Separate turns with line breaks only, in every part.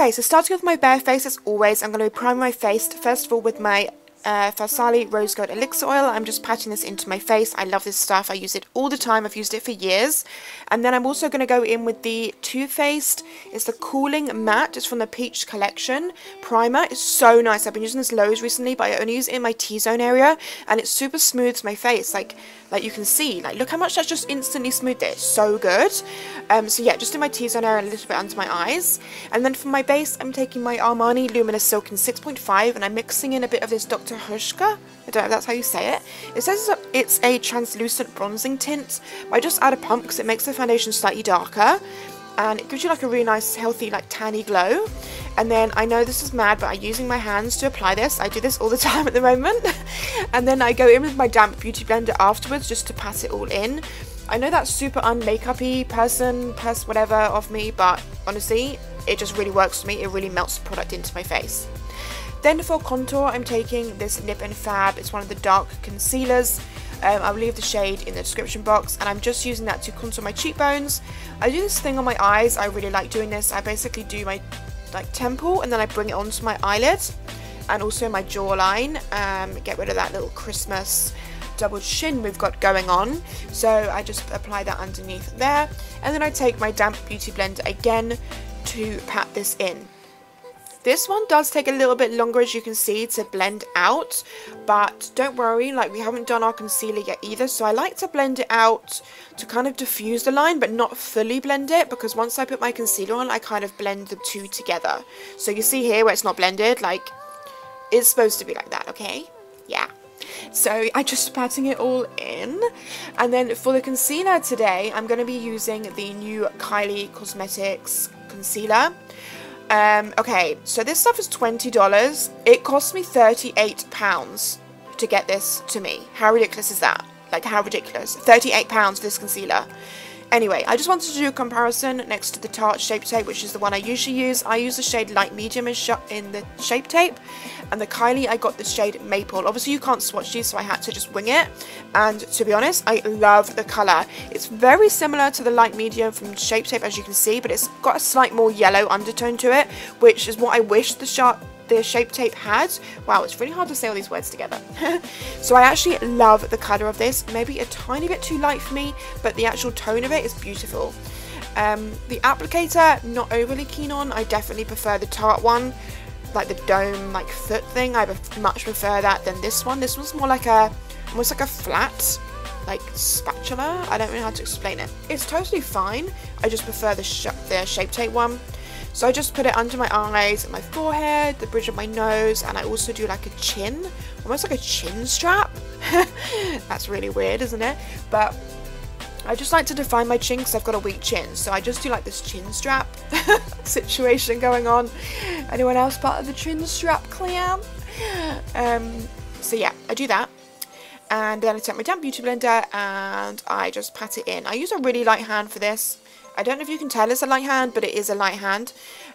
Okay, so starting with my bare face as always, I'm going to prime my face first of all with my Farsali Rose Gold Elixir Oil. I'm just patting this into my face. I love this stuff. I use it all the time. I've used it for years. And then I'm also going to go in with the Too Faced. It's the Cooling Matte. It's from the Peach Collection primer. It's so nice. I've been using this loads recently, but I only use it in my T-zone area, and it super smooths my face. Like you can see, like, look how much that's just instantly smoothed it. It's so good. So yeah, just in my T-zone area and a little bit under my eyes. And then for my base, I'm taking my Armani Luminous Silk in 6.5, and I'm mixing in a bit of this Dr. Hushka. I don't know if that's how you say it. It says it's a translucent bronzing tint. I just add a pump because it makes the foundation slightly darker, and it gives you like a really nice, healthy, like tanny glow. And then I know this is mad, but I'm using my hands to apply this. I do this all the time at the moment. And then I go in with my damp beauty blender afterwards just to pat it all in. I know that's super un-makeup-y person whatever of me, but honestly, it just really works for me. It really melts the product into my face. Then for contour, I'm taking this Nip and Fab. It's one of the dark concealers. I'll leave the shade in the description box, and I'm just using that to contour my cheekbones. I do this thing on my eyes. I really like doing this. I basically do my temple, and then I bring it onto my eyelid and also my jawline. Get rid of that little Christmas double chin we've got going on. So I just apply that underneath there, and then I take my damp beauty blender again to pat this in. This one does take a little bit longer, as you can see, to blend out, but don't worry, like, we haven't done our concealer yet either, so I like to blend it out to kind of diffuse the line, but not fully blend it, because once I put my concealer on, I kind of blend the two together. So you see here where it's not blended, like, it's supposed to be like that, okay? Yeah. So I'm just patting it all in. And then for the concealer today, I'm going to be using the new Kylie Cosmetics concealer. Okay, so this stuff is $20. It cost me £38 to get this to me. How ridiculous is that? Like, how ridiculous? £38 for this concealer. Anyway, I just wanted to do a comparison next to the Tarte Shape Tape, which is the one I usually use. I use the shade Light Medium in the Shape Tape, and the Kylie, I got the shade Maple. Obviously, you can't swatch these, so I had to just wing it. And to be honest, I love the colour. It's very similar to the Light Medium from Shape Tape, as you can see, but it's got a slight more yellow undertone to it, which is what I wish the Shape Tape had. Wow, it's really hard to say all these words together. So I actually love the colour of this. Maybe a tiny bit too light for me, but the actual tone of it is beautiful. The applicator, not overly keen on. I definitely prefer the Tarte one, like the dome, like foot thing. I much prefer that than this one. This one's more like almost like a flat, like spatula. I don't know how to explain it. It's totally fine. I just prefer the Shape Tape one. So I just put it under my eyes, my forehead, the bridge of my nose, and I also do like a chin, almost like a chin strap. That's really weird, isn't it? But I just like to define my chin because I've got a weak chin. So I just do like this chin strap situation going on. Anyone else part of the chin strap clan? So yeah, I do that. And then I take my damp beauty blender and I just pat it in. I use a really light hand for this. I don't know if you can tell it's a light hand, but it is a light hand.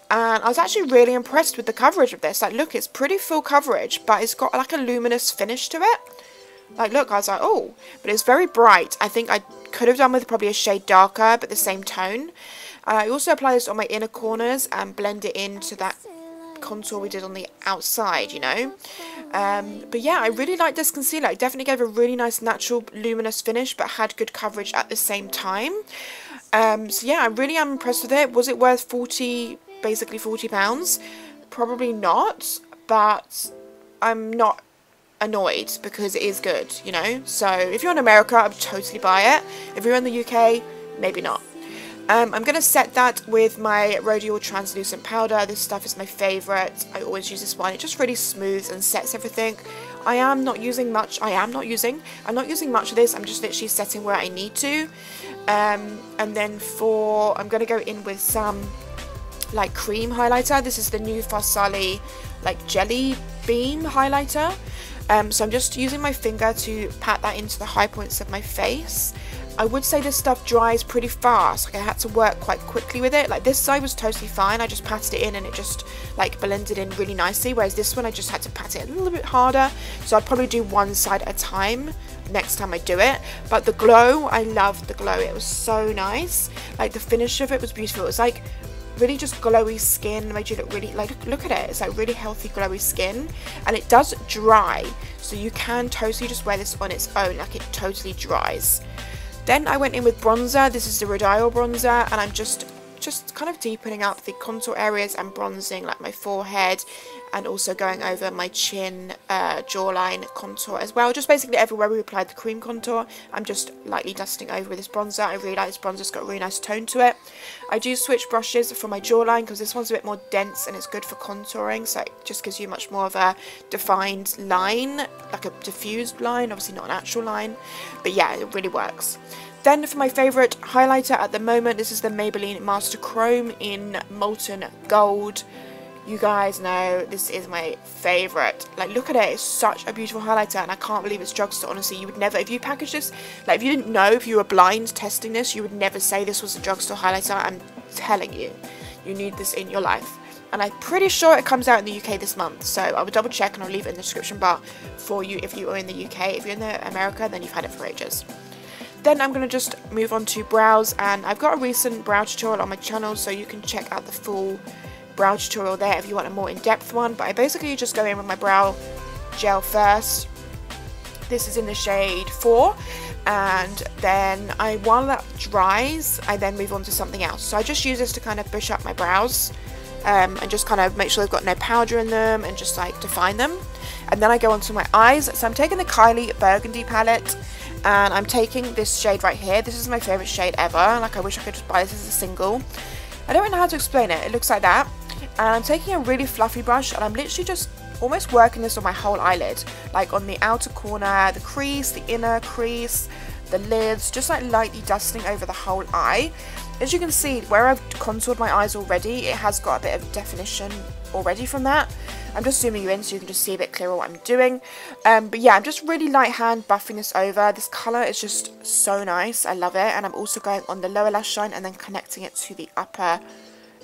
And I was actually really impressed with the coverage of this. Like, look, it's pretty full coverage, but it's got like a luminous finish to it. Like, look, I was like, oh, but it's very bright. I think I could have done with probably a shade darker, but the same tone. I also apply this on my inner corners and blend it into that contour we did on the outside, you know. But yeah, I really like this concealer. It definitely gave a really nice natural luminous finish, but had good coverage at the same time. So yeah, I really am impressed with it. Was it worth basically £40? Probably not, but I'm not annoyed because it is good, you know. So if you're in America, I would totally buy it. If you're in the UK, maybe not. I'm going to set that with my Rhodial Translucent Powder. This stuff is my favourite. I always use this one. It just really smooths and sets everything. I'm not using much of this. I'm just literally setting where I need to. And then I'm going to go in with some like cream highlighter. This is the new Farsali like Jelly Beam highlighter. So I'm just using my finger to pat that into the high points of my face. I would say this stuff dries pretty fast. Like, I had to work quite quickly with it. Like, this side was totally fine. I just patted it in and it just like blended in really nicely. Whereas this one, I just had to pat it a little bit harder. So I'd probably do one side at a time next time I do it. But the glow, I loved the glow. It was so nice. Like, the finish of it was beautiful. It was like really just glowy skin, made you look really, like, look at it, it's like really healthy glowy skin, and it does dry, so you can totally just wear this on its own, like it totally dries. Then I went in with bronzer. This is the Rodial bronzer, and I'm just kind of deepening up the contour areas and bronzing like my forehead, and also going over my chin, jawline contour as well. Just basically everywhere we applied the cream contour, I'm just lightly dusting over with this bronzer. I really like this bronzer, it's got a really nice tone to it. I do switch brushes for my jawline because this one's a bit more dense and it's good for contouring, so it just gives you much more of a defined line, like a diffused line, obviously not an actual line, but yeah, it really works. Then for my favourite highlighter at the moment, this is the Maybelline Master Chrome in Molten Gold. You guys know this is my favourite. Like, look at it, it's such a beautiful highlighter, and I can't believe it's drugstore. Honestly, you would never, if you packaged this, like if you didn't know, if you were blind testing this, you would never say this was a drugstore highlighter. I'm telling you, you need this in your life. And I'm pretty sure it comes out in the UK this month, so I will double check and I'll leave it in the description bar for you if you are in the UK. If you're in America, then you've had it for ages. Then I'm going to just move on to brows, and I've got a recent brow tutorial on my channel, so you can check out the full brow tutorial there if you want a more in-depth one. But I basically just go in with my brow gel first. This is in the shade 4, and then while that dries, I then move on to something else. So I just use this to kind of bush up my brows, and just kind of make sure they've got no powder in them, and just like define them. And then I go on to my eyes. So I'm taking the Kylie Burgundy palette, and I'm taking this shade right here. This is my favourite shade ever. Like, I wish I could just buy this as a single. I don't really know how to explain it. It looks like that. And I'm taking a really fluffy brush, and I'm literally just almost working this on my whole eyelid. Like on the outer corner, the crease, the inner crease, the lids, just like lightly dusting over the whole eye. As you can see, where I've contoured my eyes already, it has got a bit of definition already from that. I'm just zooming you in so you can just see a bit clearer what I'm doing. But yeah, I'm just really light hand buffing this over. This colour is just so nice. I love it. And I'm also going on the lower lash line and then connecting it to the upper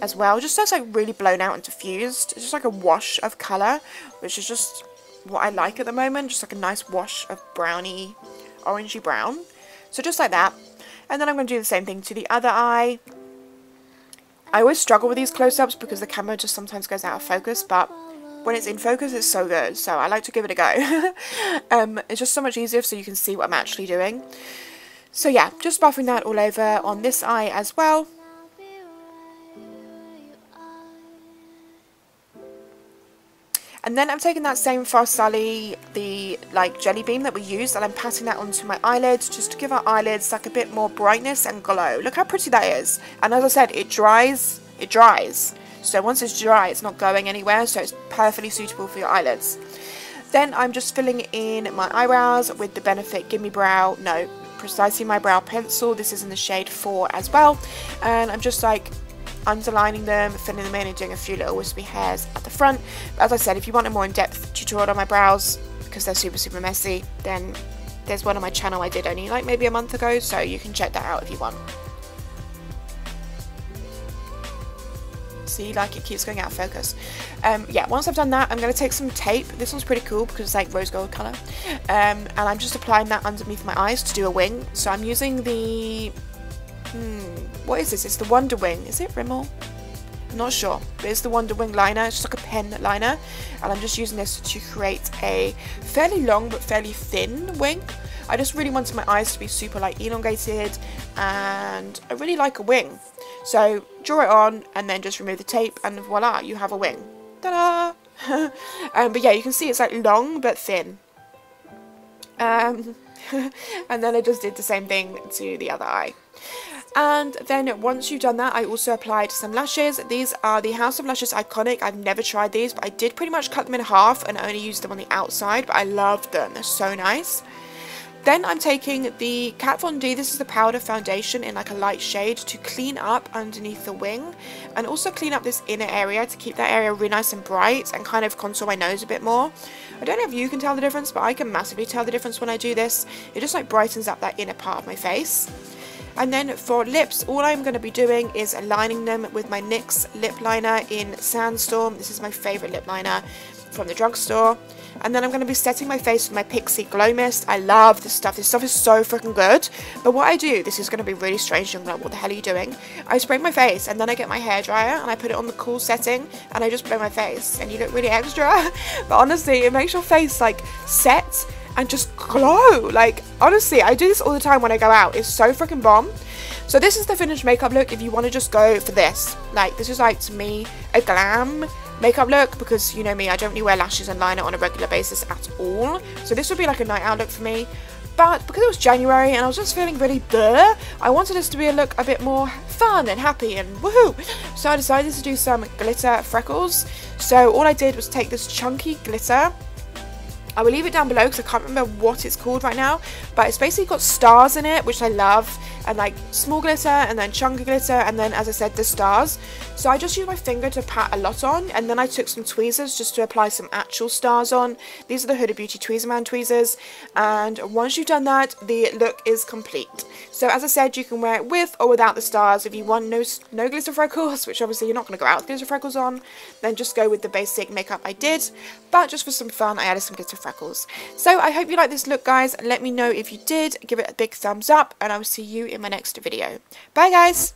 as well. Just so it's like really blown out and diffused. It's just like a wash of colour, which is just what I like at the moment. Just like a nice wash of browny, orangey brown. So just like that. And then I'm going to do the same thing to the other eye. I always struggle with these close-ups because the camera just sometimes goes out of focus, but when it's in focus, it's so good. So I like to give it a go. It's just so much easier so you can see what I'm actually doing. So yeah, just buffing that all over on this eye as well. And then I'm taking that same Fast Sally, the like jelly beam that we used, and I'm patting that onto my eyelids just to give our eyelids like a bit more brightness and glow. Look how pretty that is. And as I said, it dries. It dries. So once it's dry, it's not going anywhere, so it's perfectly suitable for your eyelids. Then I'm just filling in my eyebrows with the Benefit Gimme Brow, no, Precisely My Brow pencil. This is in the shade 4 as well. And I'm just like underlining them, filling them in, and doing a few little wispy hairs at the front. But as I said, if you want a more in-depth tutorial on my brows, because they're super messy, then there's one on my channel I did only like maybe a month ago, so you can check that out if you want. See, like it keeps going out of focus. Yeah, once I've done that, I'm going to take some tape. This one's pretty cool because it's like rose gold colour, and I'm just applying that underneath my eyes to do a wing. So I'm using the what is this? It's the Wonder Wing. Is it Rimmel? I'm not sure, but it's the Wonder Wing liner. It's just like a pen liner, and I'm just using this to create a fairly long but fairly thin wing. I just really wanted my eyes to be super like elongated, and I really like a wing. So draw it on and then just remove the tape, and voila, you have a wing. Ta-da! But yeah, you can see it's like long but thin. And then I just did the same thing to the other eye. And then once you've done that, I also applied some lashes. These are the House of Lashes Iconic. I've never tried these, but I did pretty much cut them in half and only used them on the outside, but I loved them. They're so nice. Then I'm taking the Kat Von D, this is the powder foundation in like a light shade, to clean up underneath the wing and also clean up this inner area to keep that area really nice and bright and kind of contour my nose a bit more. I don't know if you can tell the difference, but I can massively tell the difference when I do this. It just like brightens up that inner part of my face. And then for lips, all I'm going to be doing is lining them with my NYX lip liner in Sandstorm. This is my favourite lip liner from the drugstore. And then I'm going to be setting my face with my Pixie Glow Mist. I love this stuff. This stuff is so freaking good. But what I do, this is going to be really strange. You're like, what the hell are you doing? I spray my face and then I get my hairdryer and I put it on the cool setting and I just blow my face. And you look really extra. But honestly, it makes your face like set and just glow. Like, honestly, I do this all the time when I go out. It's so freaking bomb. So this is the finished makeup look if you want to just go for this. Like, this is like, to me, a glam makeup look, because you know me, I don't really wear lashes and liner on a regular basis at all. So this would be like a night out look for me. But because it was January and I was just feeling really bleh, I wanted this to be a look a bit more fun and happy and woohoo. So I decided to do some glitter freckles. So all I did was take this chunky glitter. I will leave it down below because I can't remember what it's called right now, but it's basically got stars in it, which I love, and like small glitter and then chunky glitter and then, as I said, the stars. So I just used my finger to pat a lot on, and then I took some tweezers just to apply some actual stars on. These are the Huda Beauty Tweezer Man tweezers, and once you've done that, the look is complete. So as I said, you can wear it with or without the stars. If you want no glitter freckles, which obviously you're not going to go out with glitter freckles on, then just go with the basic makeup I did. But just for some fun, I added some glitter freckles. So I hope you like this look, guys. Let me know if you did. Give it a big thumbs up, and I will see you in my next video. Bye, guys.